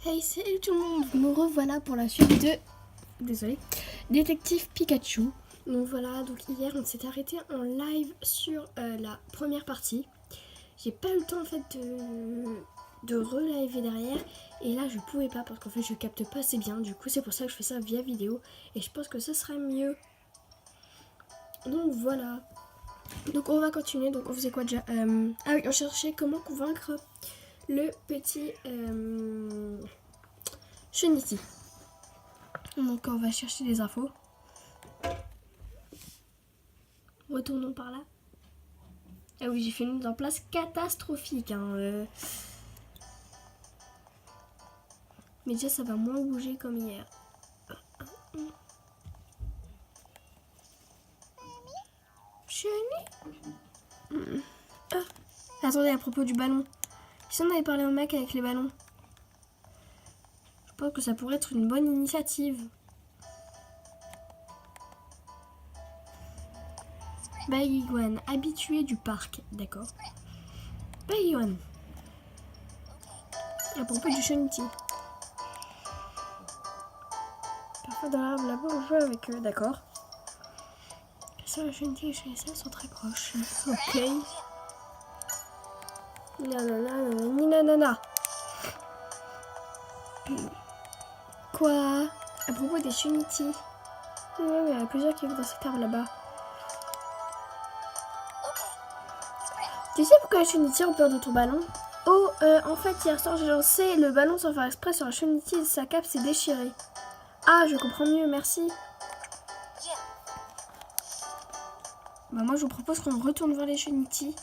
Hey, salut tout le monde, nous revoilà pour la suite de... Désolée. Détective Pikachu. Donc voilà, donc hier on s'est arrêté en live sur la première partie. J'ai pas eu le temps en fait de reliver derrière. Et là je pouvais pas parce qu'en fait je capte pas assez bien. Du coup c'est pour ça que je fais ça via vidéo. Et je pense que ce sera mieux. Donc voilà. Donc on va continuer. Donc on faisait quoi déjà Ah oui, on cherchait comment convaincre le petit... Shinichi. Donc on va chercher des infos. Retournons par là. Ah oui, j'ai fait une mise en place catastrophique. Mais déjà ça va moins bouger comme hier. Shiny. Ah. Attendez, à propos du ballon. Si on avait parlé au mec avec les ballons, je pense que ça pourrait être une bonne initiative. Baiguan, habitué du parc, d'accord. Baiguan. À propos du Shinichi. Parfois dans l'arbre là-bas on joue avec eux, d'accord. Le Shinichi et Shinichi sont très proches. Ok. Nanana. Quoi? À propos des Shinichi. Oui, il y en a plusieurs qui vivent dans cet arbre là-bas. Tu sais pourquoi les Shinichi ont peur de ton ballon? Oh, en fait, hier soir, j'ai lancé le ballon sans faire exprès sur un Shinichi et sa cape s'est déchirée. Ah, je comprends mieux, merci. Bah, moi, je vous propose qu'on retourne voir les Shinichi.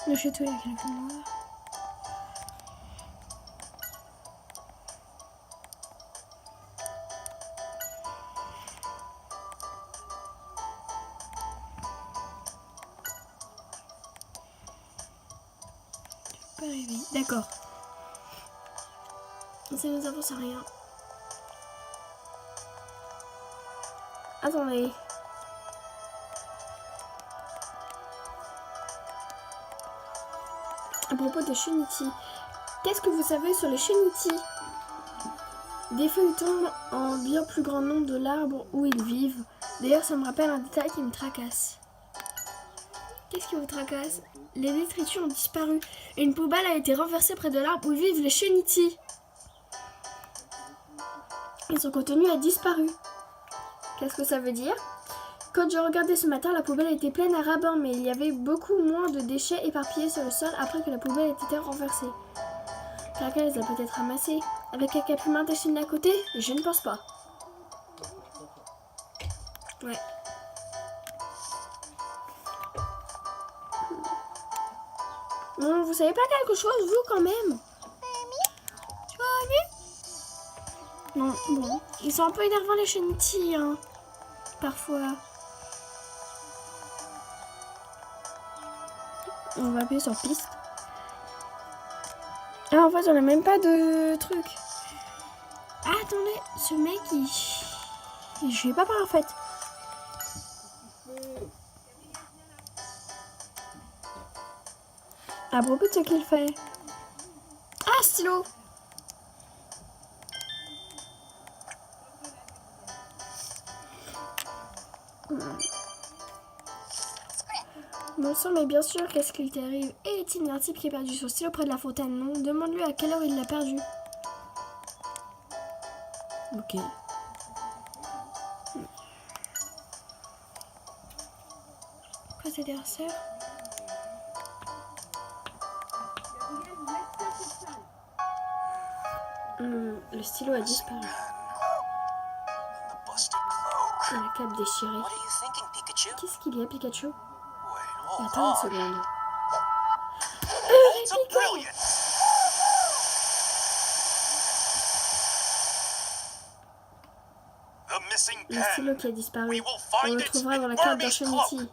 Le château, il y a quelques mois. Pas rêver. D'accord. Ça nous avance à rien. Attendez. À propos de Shinichi, qu'est-ce que vous savez sur les Shinichi? Des feuilles tombent en bien plus grand nombre de l'arbre où ils vivent. D'ailleurs, ça me rappelle un détail qui me tracasse. Qu'est-ce qui vous tracasse? Les détritus ont disparu. Une poubelle a été renversée près de l'arbre où vivent les Shinichi. Et son contenu a disparu. Qu'est-ce que ça veut dire? Quand je regardais ce matin, la poubelle était pleine à ras bord, mais il y avait beaucoup moins de déchets éparpillés sur le sol après que la poubelle ait été renversée. Quelqu'un les a peut-être ramassés. Avec un cap humain dessiné à côté? Je ne pense pas. Ouais. Non, vous savez pas quelque chose, vous, quand même? Non, bon. Ils sont un peu énervants, les Shinichi, hein. Parfois. On va appuyer sur piste. Ah, en fait, on a même pas de truc. Ah, attendez, ce mec, je vais pas parler, en fait. À propos de ce qu'il fait. Ah, stylo. Bon sang, mais bien sûr, qu'est-ce qu'il t'arrive? Et est-il un type qui a perdu son stylo près de la fontaine? Non, demande-lui à quelle heure il l'a perdu. Ok. Quoi, c'est derrière ça? Le stylo a disparu. Et la cape déchirée. Qu'est-ce qu'il y a, Pikachu? Attends une seconde. Pikachu! Le stylo qui a disparu. On le trouvera dans la cape d'un Shinichi.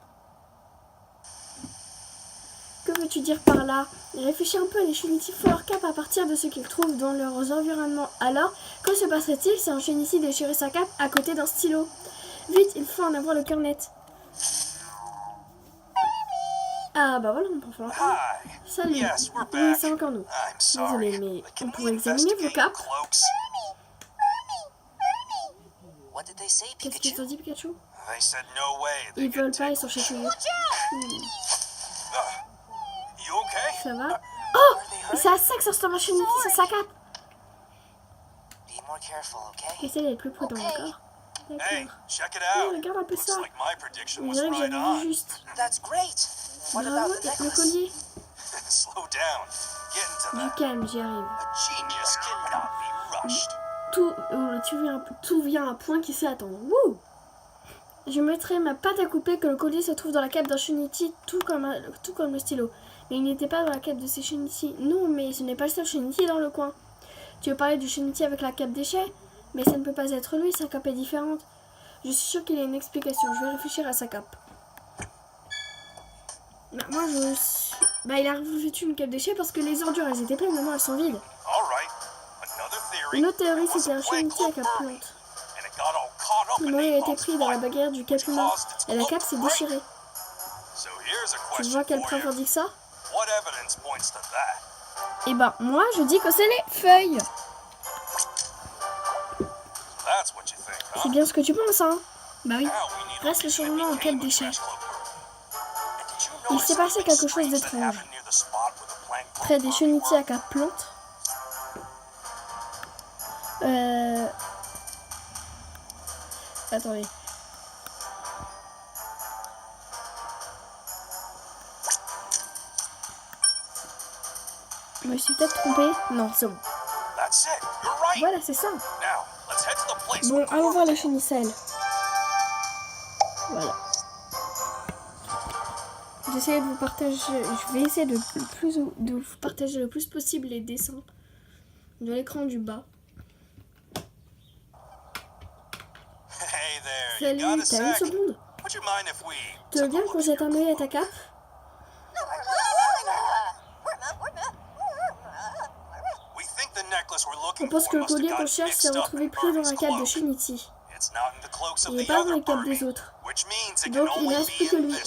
Que veux-tu veux-tu dire par là? Réfléchis un peu, les Shinichi font leur cape à partir de ce qu'ils trouvent dans leurs environnements. Alors, que se passerait-il si un Shinichi déchirait sa cape à côté d'un stylo? Vite, il faut en avoir le cœur net. Ah bah voilà, on peut faire encore. Salut, oui, c'est encore nous. Désolé, mais on pourrait examiner vos capes. Qu'est-ce qu'ils ont dit, Pikachu? Ils veulent pas, ils sont chatouillés. Ça va? Oh! C'est à ça que ça ressemble à Shinichi, c'est sa cape. Essaye d'être plus prudent, d'accord? D'accord. Regarde un peu ça. On dirait que j'avais vu juste. Bravo, le collier. Du calme, j'y arrive. Tout vient à un point qui sait attendre. Wouh! Je mettrai ma pâte à couper que le collier se trouve dans la cape d'un Shinichi, tout comme le stylo. Mais il n'était pas dans la cape de ces Shinichi. Non, mais ce n'est pas le seul Shinichi dans le coin. Tu veux parler du Shinichi avec la cape déchet? Mais ça ne peut pas être lui, sa cape est différente. Je suis sûre qu'il y a une explication. Je vais réfléchir à sa cape. Bah, moi, il a revêtu une cape déchet parce que les ordures, elles étaient pleines. Maintenant, elles sont vides. Une autre théorie, c'était un Shinichi à cape plante. Le moment il a été pris dans la bagarre du cap humain et la cape s'est déchirée. Tu vois quelle preuve indique ça? Et ben, moi, je dis que c'est les feuilles. C'est bien ce que tu penses, hein? Bah oui. Reste le changement en cape déchet. Il s'est passé quelque chose d'étrange. Près des Shinichi à cape plante. Attendez. Je me suis peut-être trompée. Non, c'est bon. Voilà, c'est ça. Bon, allons voir la Shinicelle. Voilà. J'essaie de vous partager. Je vais essayer de vous partager le plus possible les dessins de l'écran du bas. Salut, t'as une seconde? Tu veux bien qu'on jette un œil à ta cape? On pense que le collier qu'on cherche s'est retrouvé pris dans la cape de Shinichi. Il n'est pas dans les capes des autres. Donc il ne reste plus que lui.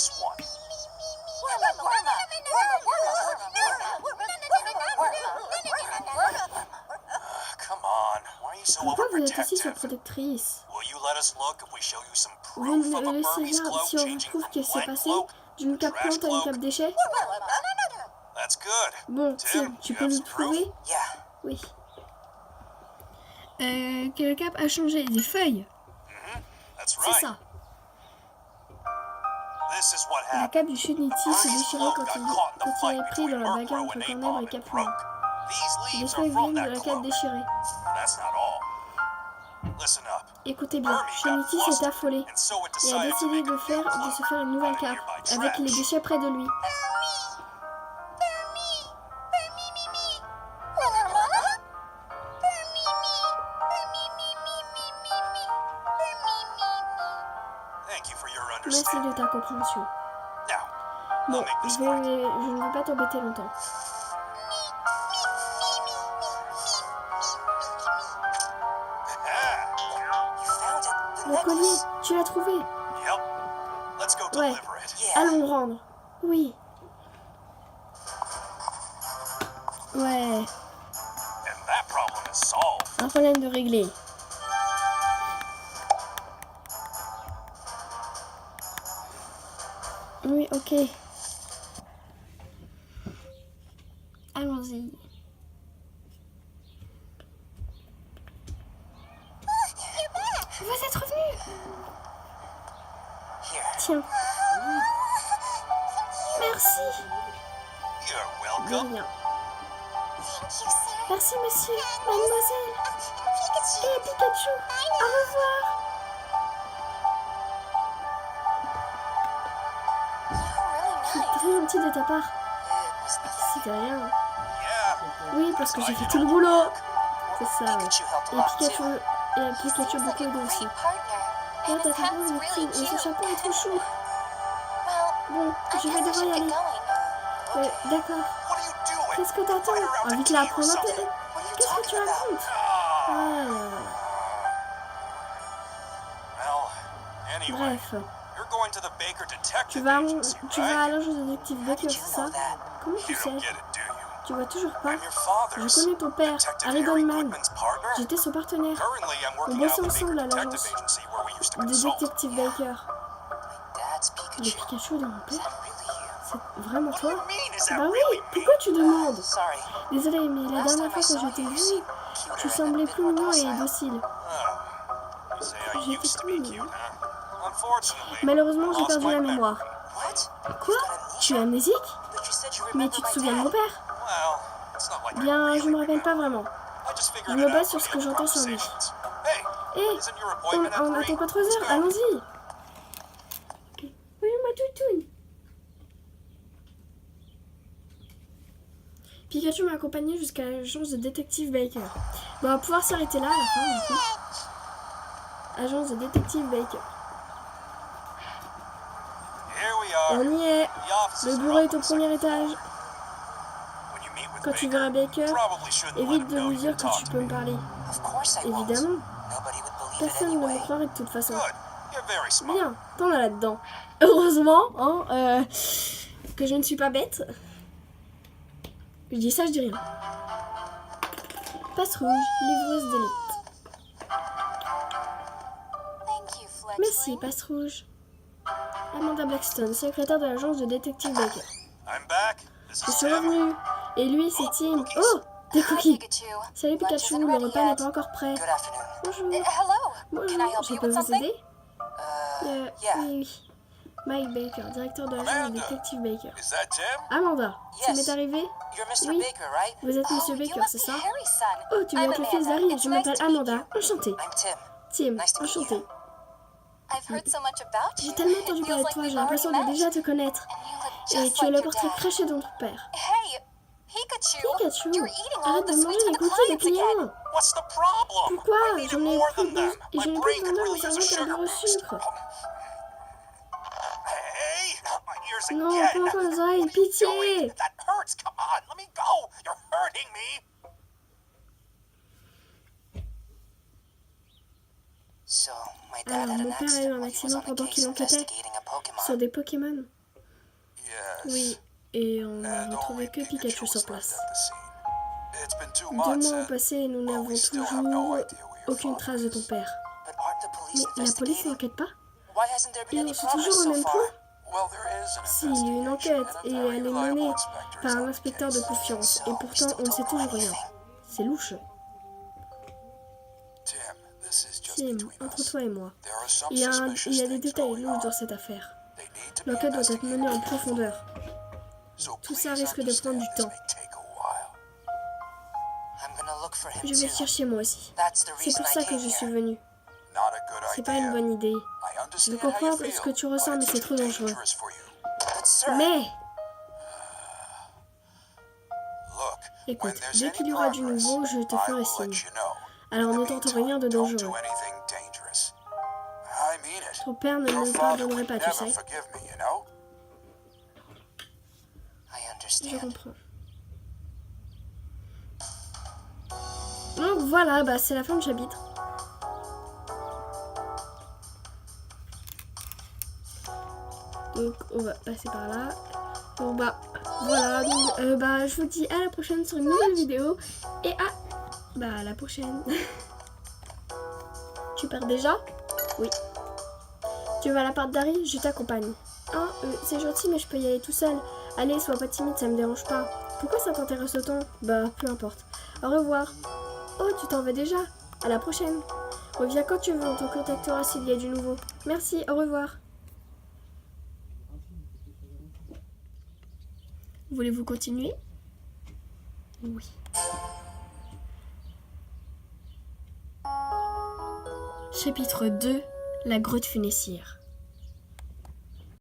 Pourquoi vous êtes ici, surprotectrice? Vous me laissez voir si on vous trouve qu'il s'est passé d'une cape plante à une cape déchet? Bon, tiens, tu peux nous trouver? Oui. Quelle cape a changé? Des feuilles? C'est ça. La cape du Shinichi s'est déchirée quand il est pris dans la bagarre entre Cornell et Capulin. Les feuilles viennent de la cape déchirée. Écoutez bien, Shinichi s'est affolé et a décidé de se faire une nouvelle cape, avec les déchets près de lui. Merci de ta compréhension. Bon, je ne vais pas t'embêter longtemps. Le collier, tu l'as trouvé? Ouais, allons le rendre. Oui. Ouais. Un problème de régler. Oui, ok. Allons-y. Vous êtes revenu? Tiens. Merci. De rien. Merci, monsieur, mademoiselle. Et Pikachu. Au revoir. C'est très gentil de ta part. C'est de rien. Oui, parce que j'ai fait tout le boulot. C'est ça. Et Pikachu a beaucoup aidé aussi. Là, t'as ta rose et ce chapeau est trop chou. Bon, je vais devoir y aller. D'accord. Qu'est-ce que t'attends? Vite là, prends un peu. Qu'est-ce que tu racontes? Bref. Tu vas à l'agence de détective Baker, c'est ça? Comment tu sais? Tu vois toujours pas? Je connais ton père, Harry Goldman. J'étais son partenaire. On bossait ensemble à l'agence de détective Baker. Le Pikachu de mon père? C'est vraiment toi? Bah oui, pourquoi tu demandes? Désolée, mais la dernière fois que je t'ai vu, tu semblais plus mignon et docile. J'étais plus mignon. Malheureusement, j'ai perdu la mémoire. Quoi? Tu es amnésique? Mais tu te souviens de mon père? Bien, je me rappelle pas vraiment. Je me base sur ce que j'entends sur lui. Hé, on n'attend pas 3 heures, allons-y. Oui, ma toutoune. Pikachu m'a accompagné jusqu'à l'agence de détective Baker. Bon, on va pouvoir s'arrêter là à la fin, du coup. Agence de détective Baker. On y est. Le bureau est au premier étage. Quand tu verras Baker, évite de lui dire que tu peux me parler. Évidemment. Personne ne me croirait de toute façon. Bien, t'en as là-dedans. Heureusement, hein, que je ne suis pas bête. Je dis ça, je dis rien. Passe rouge, livreuse d'élite. Merci, passe rouge. Amanda Blackstone, secrétaire de l'agence de détective Baker. Je suis revenue. Et lui, c'est Tim. Oh, des cookies. Salut Pikachu, le repas n'est pas encore prêt. Bonjour. Bonjour, je peux vous aider? Oui. Mike Baker, directeur de l'agence de détective Baker. Amanda, ça m'est arrivé? Oui. Vous êtes Monsieur Baker, c'est ça? Oh, tu dois être le fils d'Harry. Je m'appelle Amanda. Enchantée. Tim, enchantée. J'ai tellement entendu parler de toi, j'ai l'impression de déjà te connaître. Et tu as le portrait craché dans ton père. Pikachu, arrête de manger les cookies des clients. Pourquoi? J'en ai plus de... Et je n'ai plus besoin d'eux, mon cerveau carbure au sucre. Non, pas encore les oreilles, pitié. Alors, mon père a eu un accident pendant qu'il enquêtait sur des Pokémon. Oui, et on n'a retrouvé que Pikachu sur place. 2 mois ont passé et nous n'avons toujours aucune trace de ton père. Mais la police n'enquête pas? Ils sont toujours au même point? S'il y a une enquête et elle est menée par un inspecteur de confiance, et pourtant on ne sait toujours rien. C'est louche. Tim, entre toi et moi, il y a des détails louches dans cette affaire. L'enquête doit être menée en profondeur. Tout ça risque de prendre du temps. Je vais le chercher moi aussi. C'est pour ça que je suis venue. C'est pas une bonne idée. Je comprends ce que tu ressens, mais c'est trop dangereux. Mais... Écoute, dès qu'il y aura du nouveau, je te ferai signe. Alors ne tente rien de dangereux. Ton père ne me pardonnerait pas, tu sais. Je comprends. Donc voilà, bah c'est la fin du chapitre. Donc on va passer par là. Donc bah voilà, donc, bah je vous dis à la prochaine sur une nouvelle vidéo. Et à la prochaine. Tu pars déjà? Oui. Tu vas à l'appart d'Harry? Je t'accompagne. Ah, c'est gentil, mais je peux y aller tout seul. Allez, sois pas timide, ça me dérange pas. Pourquoi ça t'intéresse autant? Bah, peu importe. Au revoir. Oh, tu t'en vas déjà? À la prochaine. Reviens quand tu veux, on te contactera s'il y a du nouveau. Merci, au revoir. Voulez-vous continuer? Oui. Chapitre 2, la grotte funessière.